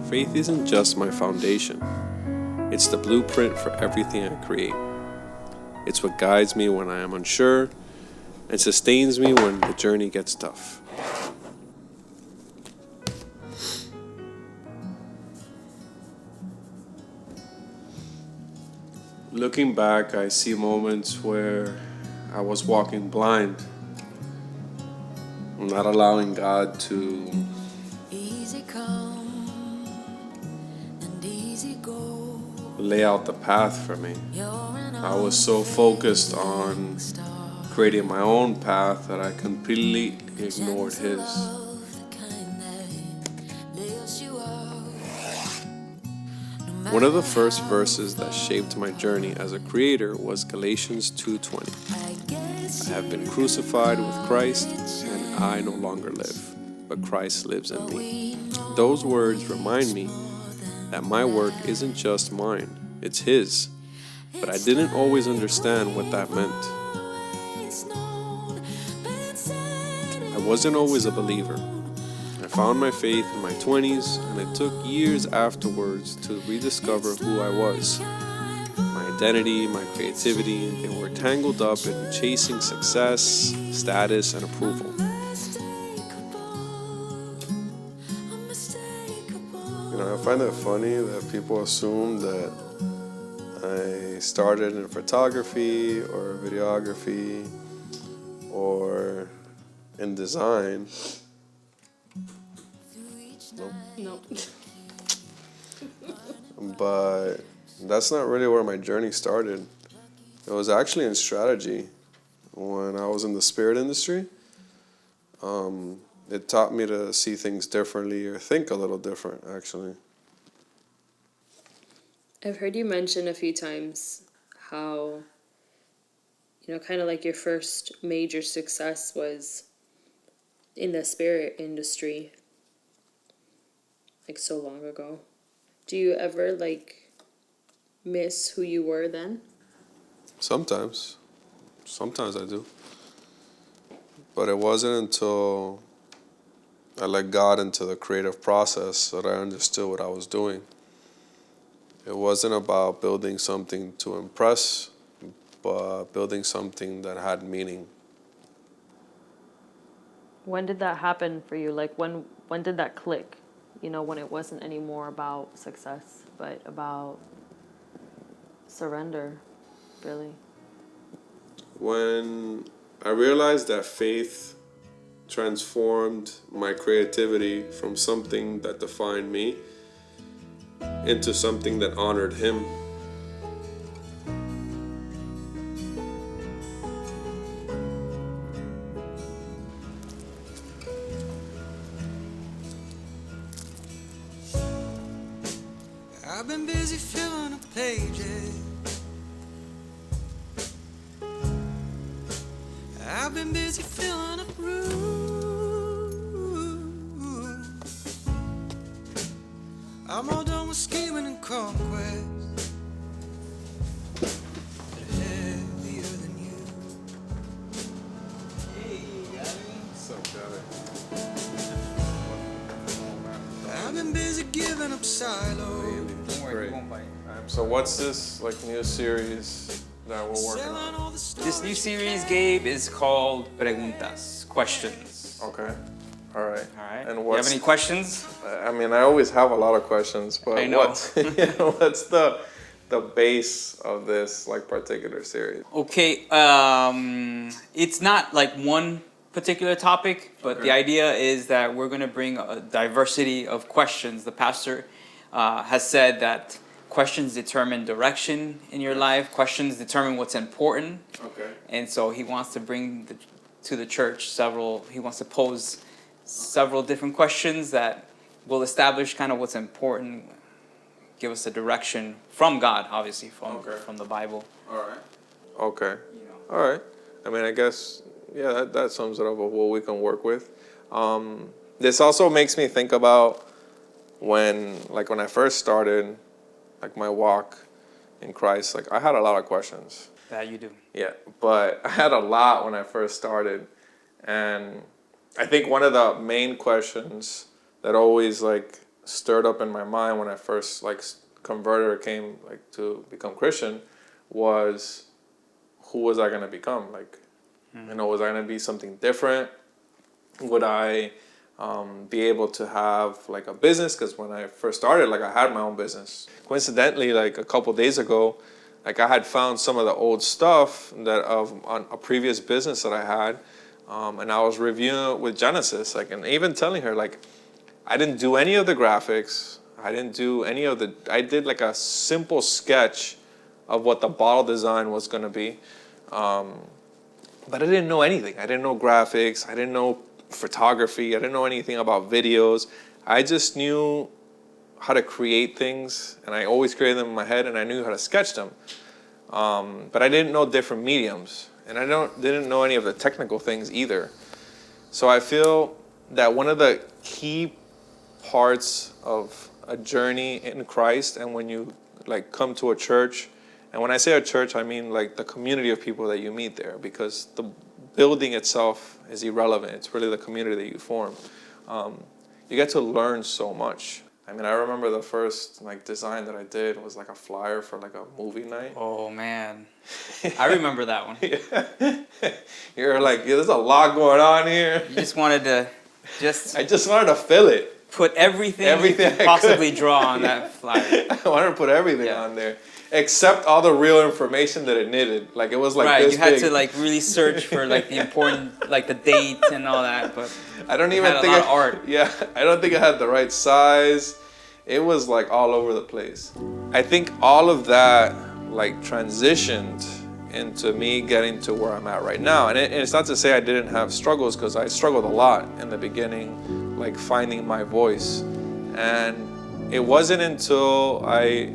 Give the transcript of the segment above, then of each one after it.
faith isn't just my foundation. It's the blueprint for everything I create. It's what guides me when I am unsure and sustains me when the journey gets tough. Looking back, I see moments where I was walking blind, not allowing God to lay out the path for me. I was so focused on creating my own path that I completely ignored His. One of the first verses that shaped my journey as a creator was Galatians 2:20. I have been crucified with Christ, and I no longer live, but Christ lives in me. Those words remind me that my work isn't just mine, it's His. But I didn't always understand what that meant. I wasn't always a believer. I found my faith in my 20s, and it took years afterwards to rediscover who I was. My identity, my creativity, they were tangled up in chasing success, status, and approval. I find it funny that people assume that I started in photography or videography or in design. Nope. But that's not really where my journey started. It was actually in strategy. When I was in the spirit industry, it taught me to see things differently or think a little different, actually. I've heard you mention a few times how, kind of like your first major success was in the spirit industry, like so long ago. Do you ever miss who you were then? Sometimes I do. But it wasn't until I let God into the creative process that I understood what I was doing. It wasn't about building something to impress, but building something that had meaning. When did that happen for you? When did that click? When it wasn't anymore about success, but about surrender, really. When I realized that faith transformed my creativity from something that defined me into something that honored Him. I've been busy filling up pages. I've been busy filling up rooms. I'm all done with scheming and conquest. Heavier than you. Hey, what's up, Johnny? I've been busy giving up silos. Great. So what's this new series that we're working on? This new series, Gabe, is called Preguntas, questions. Okay. All right. And You have any questions? I mean, I always have a lot of questions, but I know. what's the base of this particular series? Okay, it's not one particular topic, but the idea is that we're going to bring a diversity of questions. The pastor has said that questions determine direction in your life. Questions determine what's important. Okay. And so he wants to bring to the church he wants to pose several different questions that will establish kind of what's important, give us a direction from God, obviously, from the Bible. All right. Okay. All right. I mean, I guess, yeah, that sums it up of what we can work with. This also makes me think about when I first started, my walk in Christ, I had a lot of questions. That you do. Yeah, but I had a lot when I first started. And I think one of the main questions that always stirred up in my mind when I first like converted or came like to become Christian was, who was I gonna become? Like, you know, was I gonna be something different? Would I be able to have like a business? Because when I first started, like I had my own business. Coincidentally, like a couple days ago, like I had found some of the old stuff that on a previous business that I had, and I was reviewing it with Genesis, like, and even telling her like, I didn't do any of the graphics. I didn't do any of the. I did like a simple sketch of what the bottle design was gonna be, but I didn't know anything. I didn't know graphics. I didn't know photography. I didn't know anything about videos. I just knew how to create things, and I always created them in my head, and I knew how to sketch them. But I didn't know different mediums, and I didn't know any of the technical things either. So I feel that one of the key parts of a journey in Christ, and when you like come to a church, and when I say a church, I mean like the community of people that you meet there, because the building itself is irrelevant. It's really the community that you form. You get to learn so much. I mean, I remember the first like design that I did was like a flyer for like a movie night. Oh man, I remember that one. Yeah. You're like, yeah, there's a lot going on here. You just wanted to I just wanted to fill it. Put everything you could possibly draw on that flyer. I wanted to put everything on there, except all the real information that it needed. Like it was like right, this you had big. to like really search for like the important, like the date and all that. But I don't even had think a lot of art. Yeah, I don't think I had the right size. It was like all over the place. I think all of that like transitioned into me getting to where I'm at right now. And it's not to say I didn't have struggles, because I struggled a lot in the beginning, like finding my voice. And it wasn't until I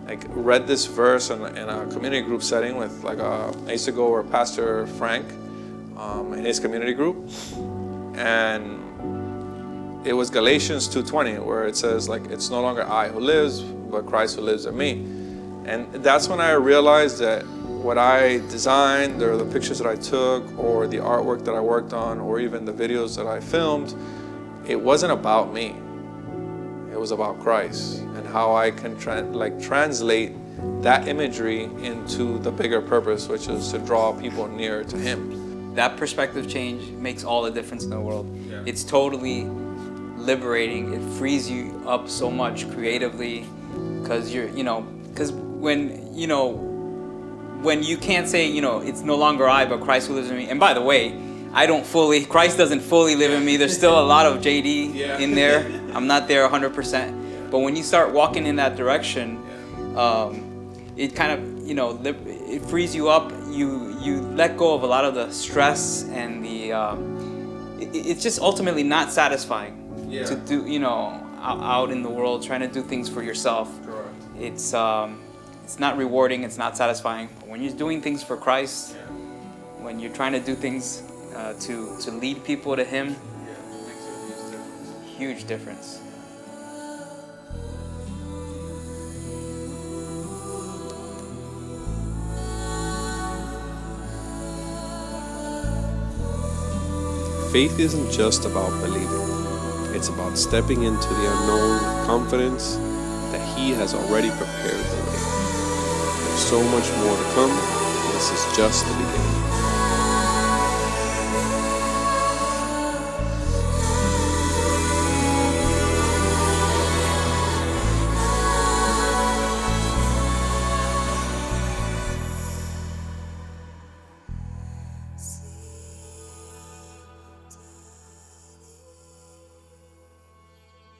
like read this verse in a community group setting with like I used to go where Pastor Frank in his community group, and it was Galatians 2:20, where it says like, it's no longer I who lives, but Christ who lives in me. And that's when I realized that what I designed, or the pictures that I took, or the artwork that I worked on, or even the videos that I filmed, it wasn't about me. It was about Christ, and how I can translate that imagery into the bigger purpose, which is to draw people nearer to Him. That perspective change makes all the difference in the world. Yeah. It's totally liberating. It frees you up so much creatively, because when you can't say, it's no longer I, but Christ who lives in me. And by the way, Christ doesn't fully live in me. There's still a lot of JD in there. I'm not there 100%. But when you start walking in that direction, it kind of, it frees you up. You let go of a lot of the stress and it's just ultimately not satisfying to do, out in the world, trying to do things for yourself. Correct. It's not rewarding, it's not satisfying. But when you're doing things for Christ, when you're trying to do things to lead people to Him, it makes a huge difference. Faith isn't just about believing. It's about stepping into the unknown with confidence that He has already prepared the way. There's so much more to come. This is just the beginning.